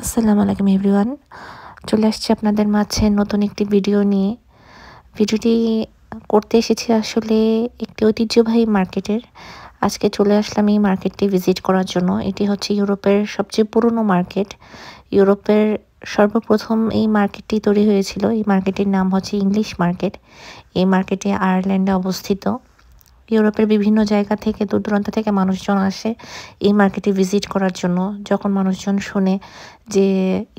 আসসালামু আলাইকুম এভরিওয়ান। চলে আসছি আপনাদের মাঝে নতুন একটি ভিডিও নিয়ে। ভিডিওটি করতে এসেছি আসলে একটি ঐতিহ্যবাহী মার্কেটের। আজকে চলে আসলাম এই মার্কেটটি ভিজিট করার জন্য। এটি হচ্ছে ইউরোপের সবচেয়ে পুরনো মার্কেট। ইউরোপের সর্বপ্রথম এই মার্কেটটি তৈরি হয়েছিল। এই মার্কেটের নাম হচ্ছে ইংলিশ মার্কেট। এই মার্কেটটি আয়ারল্যান্ডে অবস্থিত। ইউরোপের বিভিন্ন জায়গা থেকে দূর দূরান্ত থেকে মানুষজন আসে এই মার্কেটে ভিজিট করার জন্য। যখন মানুষজন শোনে যে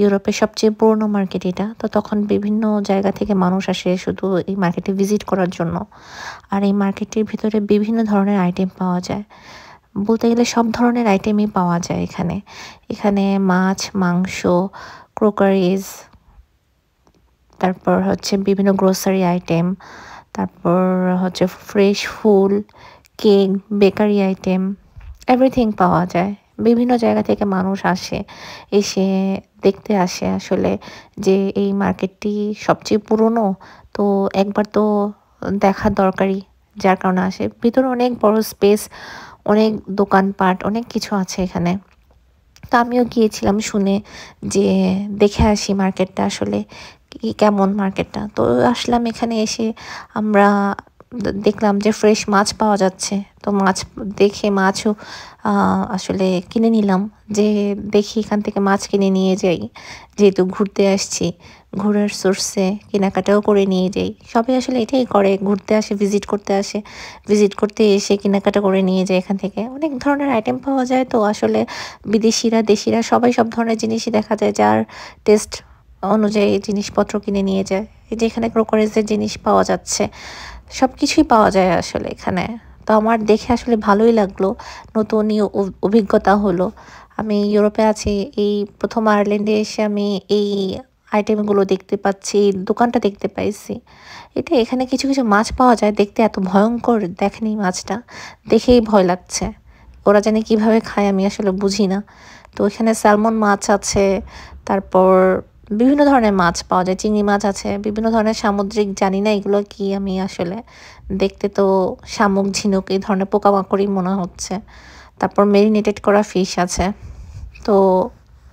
ইউরোপের সবচেয়ে পুরনো মার্কেট এটা, তো তখন বিভিন্ন জায়গা থেকে মানুষ আসে শুধু এই মার্কেটে ভিজিট করার জন্য। আর এই মার্কেটের ভিতরে বিভিন্ন ধরনের আইটেম পাওয়া যায়। বলতে গেলে সব ধরনের আইটেমই পাওয়া যায় এখানে। এখানে মাছ, মাংস, ক্রোকারিজ, তারপর হচ্ছে বিভিন্ন গ্রোসারি আইটেম, তারপর হচ্ছে ফ্রেশ ফুল, কেক, বেকারি আইটেম, এভরিথিং পাওয়া যায়। বিভিন্ন জায়গা থেকে মানুষ আসে, এসে দেখতে আসে আসলে যে এই মার্কেটটি সবচেয়ে পুরনো, তো একবার তো দেখা দরকারি, যার কারণে আসে। ভিতরে অনেক বড় স্পেস, অনেক দোকানপাট, অনেক কিছু আছে এখানে। তো আমিও গিয়েছিলাম শুনে যে দেখে আসি মার্কেটটা আসলে কেমন মার্কেটটা। তো আসলাম এখানে এসে আমরা দেখলাম যে ফ্রেশ মাছ পাওয়া যাচ্ছে। তো মাছ দেখে মাছও আসলে কিনে নিলাম, যে দেখি এখান থেকে মাছ কিনে নিয়ে যাই। যেহেতু ঘুরতে আসছি, ঘোরার সোর্সে কেনাকাটাও করে নিয়ে যাই। সবাই আসলে এটাই করে, ঘুরতে আসে, ভিজিট করতে আসে, ভিজিট করতে এসে কেনাকাটা করে নিয়ে যায়। এখান থেকে অনেক ধরনের আইটেম পাওয়া যায়। তো আসলে বিদেশিরা, দেশিরা সবাই সব ধরনের জিনিসই দেখা যায়, যার টেস্ট অনুযায়ী জিনিসপত্র কিনে নিয়ে যায়। এই যে এখানে ক্রোকারিজের জিনিস পাওয়া যাচ্ছে, সব কিছুই পাওয়া যায় আসলে এখানে। তো আমার দেখে আসলে ভালোই লাগলো, নতুনই অভিজ্ঞতা হলো। আমি ইউরোপে আছি, এই প্রথম আয়ারল্যান্ডে এসে আমি এই আইটেমগুলো দেখতে পাচ্ছি, দোকানটা দেখতে পাইছি। এটা এখানে কিছু কিছু মাছ পাওয়া যায়, দেখতে এত ভয়ঙ্কর দেখেনি মাছটা, দেখেই ভয় লাগছে। ওরা জানে কিভাবে খায়, আমি আসলে বুঝি না। তো এখানে স্যালমন মাছ আছে, তারপর বিভিন্ন ধরনের মাছ পাওয়া যায়, চিংড়ি মাছ আছে, বিভিন্ন ধরনের সামুদ্রিক, জানি না এগুলো কি, আমি আসলে দেখতে তো শামুক, ঝিনুক এই ধরনের পোকামাকড়ই মনে হচ্ছে। তারপর মেরিনেটেড করা ফিশ আছে। তো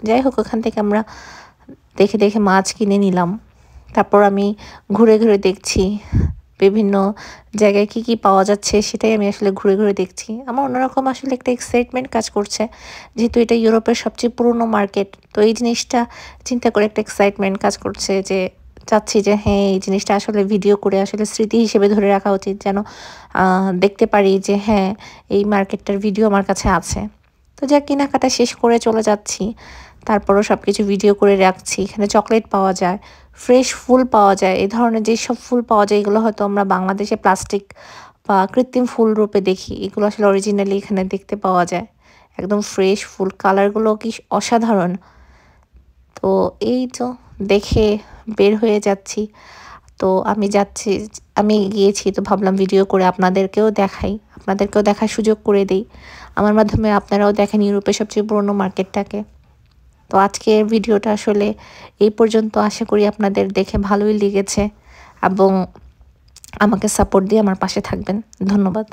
যাই হোক, ওখান থেকে আমরা দেখে দেখে মাছ কিনে নিলাম। তারপর আমি ঘুরে ঘুরে দেখছি বিভিন্ন জায়গায় কি কি পাওয়া যাচ্ছে, সেটাই আমি আসলে ঘুরে ঘুরে দেখছি। আমার অন্যরকম আসলে একটা এক্সাইটমেন্ট কাজ করছে, যেহেতু এটা ইউরোপের সবচেয়ে পুরনো মার্কেট। তো এই জিনিসটা চিন্তা করে একটা এক্সাইটমেন্ট কাজ করছে, যে চাচ্ছি যে হ্যাঁ, এই জিনিসটা আসলে ভিডিও করে আসলে স্মৃতি হিসেবে ধরে রাখা উচিত, যেন দেখতে পারি যে হ্যাঁ, এই মার্কেটটার ভিডিও আমার কাছে আছে। তো যা কেনাকাটা শেষ করে চলে যাচ্ছি, তারপরও সব কিছু ভিডিও করে রাখছি। এখানে চকলেট পাওয়া যায়, ফ্রেশ ফুল পাওয়া যায়। এই ধরনের যেসব ফুল পাওয়া যায়, এগুলো হয়তো আমরা বাংলাদেশে প্লাস্টিক বা কৃত্রিম ফুল রূপে দেখি, এগুলো আসলে অরিজিনালি এখানে দেখতে পাওয়া যায়। একদম ফ্রেশ ফুল, কালারগুলো কি অসাধারণ। তো এই তো দেখে বের হয়ে যাচ্ছি। তো আমি গিয়েছি, তো ভাবলাম ভিডিও করে আপনাদেরকেও দেখাই, আপনাদেরকেও দেখার সুযোগ করে দেই। আমার মাধ্যমে আপনারাও দেখেন ইউরোপের সবচেয়ে পুরনো মার্কেটটাকে। তো আজকের ভিডিওটা আসলে এই পর্যন্ত। আশা করি আপনাদের দেখে ভালোই লেগেছে এবং আমাকে সাপোর্ট দিয়ে আমার পাশে থাকবেন। ধন্যবাদ।